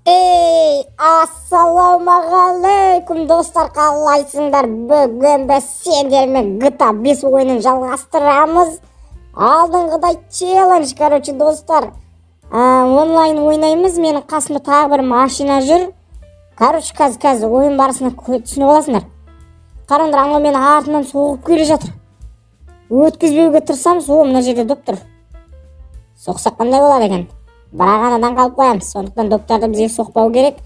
Ассалаумағалейкум достар, қалайсыңдар? Бүгін біз сендермен GTA 5 ойынын жалғастырамыз. Алдыңғыдай челлендж, достар. Онлайн ойнаймыз. Менің қасымда тағы бір машина жүр. Қазір ойын барысына түсініп аласыңдар. Қараңдар, аңа мені артынан соғып келе жатыр. Өткізбеуге тырысамыз. Мына жерде доп тұр. Соқсақ қандай болады екен? Бірақ анадан қалып қоямыз. Сондықтан доптарды бізге соқпау керек.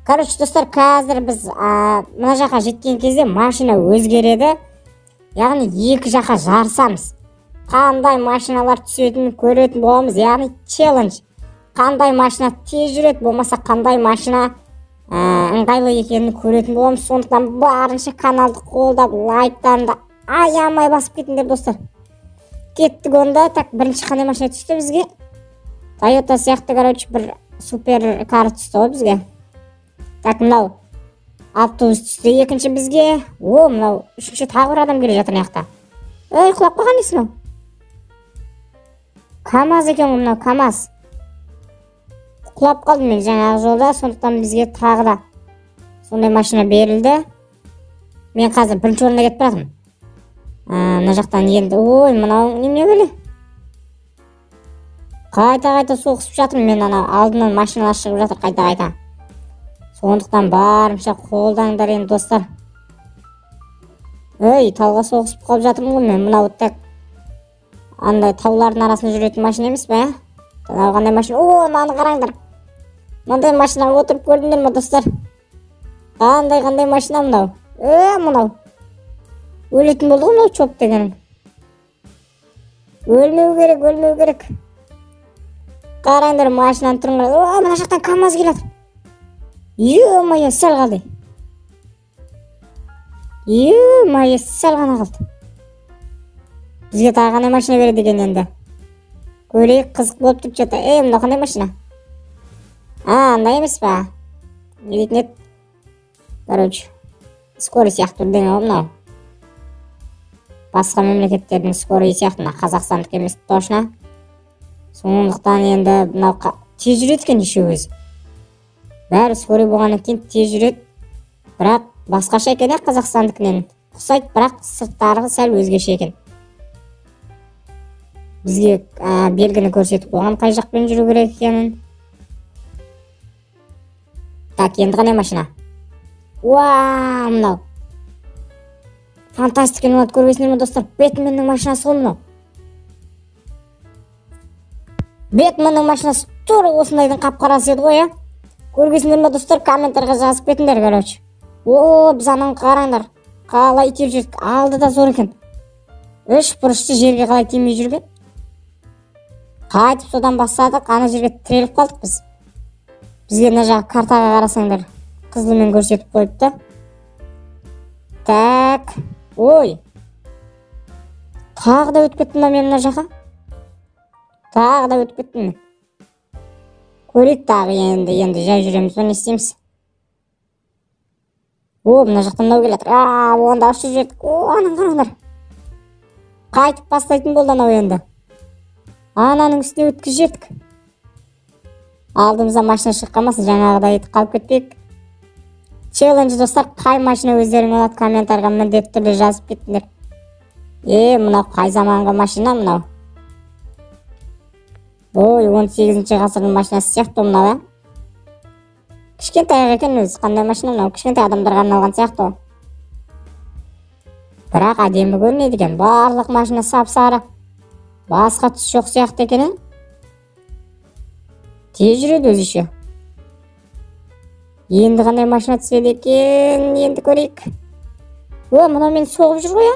Достар, қазір біз мына жаққа жеткен кезде машина өзгереді. Яғни екі жаққа жарысамыз. Қандай машиналар түсетінін көретін боламыз. Яғни челлендж. Қандай машина тез жүреді, болмаса қандай машина ыңғайлы екенін көретін боламыз. Сондықтан барынша каналды қолдап, лайктарыңды аямай басып кетіңдер достар. Кеттік онда. Так, бірінші қандай машина түсті бізге? Toyota сияқты, бір супер кар түсті ғой бізге. Так, мынау автобус түсті екінші бізге. Мынау үшінші тағы бір адам келе жатыр мына жақта. Құлап қалған несі мынау? КамАЗ екен ғой мынау, КамАЗ. Құлап қалдым мен жаңағы жолда, сондықтан бізге тағы да сондай машина берілді. Мен қазір бірінші орында кетіп баратырмын. Мына жақтан енді, мынау немене böyle? Қайта соғысып жатырмын мен, алдынан машиналар шығып жатыр қайта. Сондықтан барынша қолдаңдар енді достар. Талға соғысып қалып жатырмын ғой мен. Мынау так андай таулардың арасында жүретін машина емес пе? Қандай машина? Мынаны қараңдар. Мынандай машинаға отырып көрдіңдер ме достар? Қандай машина мынау? Мынау. Өлетін болды ғой мынау чоп дегенің. Өлмеу керек. Қараңдар, машинаны тұрыңдар. Мына жақтан КамАЗ келе жатыр. Ё-моё, сәл қалды. Ё-моё, сәл ғана қалды. Бізге тағы қандай машина береді екен енді? Көрейік, қызық болып тұрып жатыр. Мына қандай машина? Андай емес па? Не дейтін еді? Скорый сияқты бірдеңе ғой мынау. Басқа мемлекеттердің скорый сияқты, қазақстандық емес точно. Сондықтан енді мынау тез жүреді екен еше өзі. Бәрі скорый болғаннан кейін тез жүреді. Бірақ басқаша екен қазақстандікінен. Ұқсайды, бірақ сырттары сәл өзгеше екен. Бізге белгіні көрсетіп қойған қай жақпен жүру керек екенін. Так, енді қандай машина? Мынау. Фантастика болады, көргенсіздер ме достар? Бэтменнің машинасы ғой мынау. Бэтменнің машинасы тура осындайдың қап-қарасы еді ғой, Көргенсіздер ме достар? Комментарға жазып кетіңдер, біз ананы қараңдар. Қалай теп жүрдік? Алды да зор екен. Үш бұрышты жерге қалай тимей жүрген? Қайтып содан бастадық, ана жерге тіреліп қалдық біз. Бізге мына жағы картаға қарасаңдар, қызылмен көрсетіп қойыпты. Так, тағы да өтіп кеттім мен мына жаққа. Тағы да өтіп кеттім мен. Көрейік тағы енді жай жүреміз, не істейміз? Мына жақтан мынау келе жатыр. Онда ұшып жібердік. Анан қараңдар. Қайтып бастайтын болды анау енді. Ананың үстіне өткізіп жібердік. Алдымызда машина шығып қалмасын, жаңағыдай қалып кетпейік. Челлендж достар, қай машина өздерің алады, комментарға міндетті түрде жазып кетіңдер. Мынау қай заманғы машина мынау? 18-ші ғасырдың машинасы сияқты мынау, Кішкентай екен өзі, қандай машина мынау? Кішкентай адамдарға арналған сияқты. Бірақ әдемі көрінеді екен. Барлық машина сап-сары. Басқа түс жоқ сияқты екен. Тез жүреді өзі еще. Енді қандай машина түседі екен? Енді көрейік. Мынау мені соғып жүр ғой,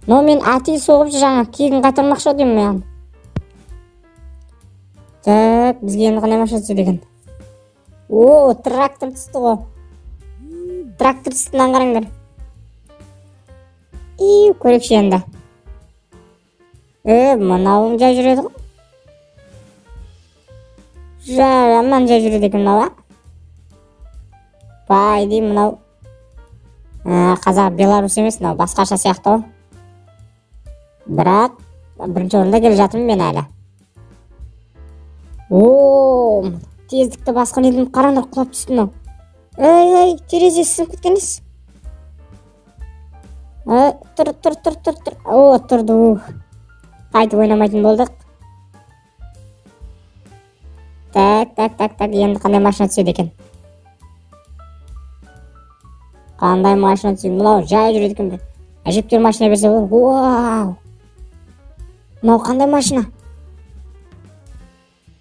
Мынау мен әтей соғып жүр, жаңа кегін қайтармақшы деймін мен. Так, бізге енді қандай машина түседі екен? Трактор түсті ғой. Трактор үстінен қараңдар. Көрекші енді. Мынауың жай жүреді ғой. Жаман жай жүреді екен мынау, Байди мынау. Қазақ Беларусь емес, мынау басқаша сияқты ғой. Бірақ бірінші орында келе жатырмын мен әлі. тездікті басқан едім, қараңдар, құлап түсті мынау. Ей, терезесі сынып кеткенсіз. Тұр. О, тұрды. Қайтып ойнамайтын болдық. Так, енді қандай машина түседі екен? Қандай машина түседі? Мынау жай жүреді екен бе? Әжептәуір машина берсе болады. Вау! Мынау қандай машина?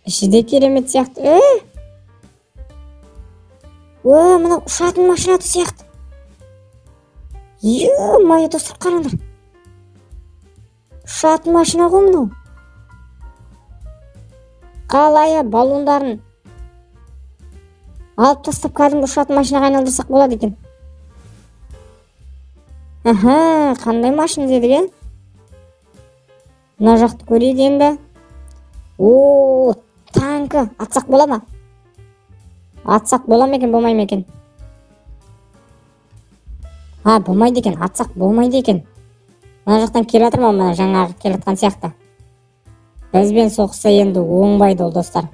Іші де керемет сияқты. Мынау ұшатын машина сияқты. Ё-моё, достар, қараңдар. Ұшатын машина ғой мынау. Қалай баллондарын алып тастап кәдімгі ұшатын машинаға айналдырсақ болады екен. Қандай машина дедік, Мына жақты көрейік енді. Танкі. Атсақ бола ма? Атсақ бола ма екен, болмай ма екен? Болмайды екен, атсақ болмайды екен. Мына жақтан келе жатыр ма, мына жаңағы келе жатқан сияқты. Бізбен соқса енді оңбайды ол, достар.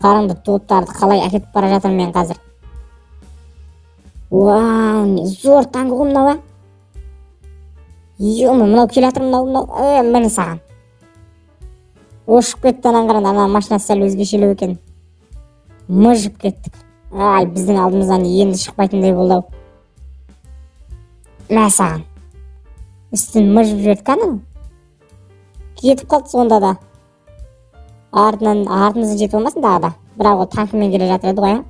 Қараңдар, топтарды қалай әкетіп бара жатыр мен қазір. Вау, зор танкі ғой мынау. Мынау келе жатыр, мынау. Міне саған. Ошып кетті, анан қараңдар, ана машина сәл өзгешелеу екен. Мыжып кеттік. Біздің алдымыздан енді шықпайтындай болды. Мә саған. Үстін мыжып жібердік, анау. Кетіп қалды сонда да. Артымызды жетіп olmasın дағы да. Бірақ ол танкімен келе жатыр еді ғой.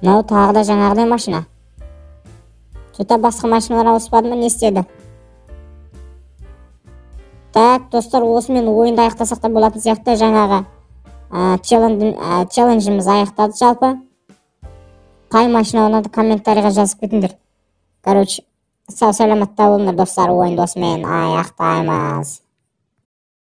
Мынау тағы да жаңағыдай машина. Что-то басқа машиналар ауыспады ма, не істеді? Так, достар, осымен ойынды аяқтасақ та болатын сияқты. Жаңағы челленджіміз аяқтады жалпы. Қай машина ұнады, комментарийға жазып кетіңдер. Короче, сау саламатта болыңдар достар, ойынды осымен аяқтаймыз.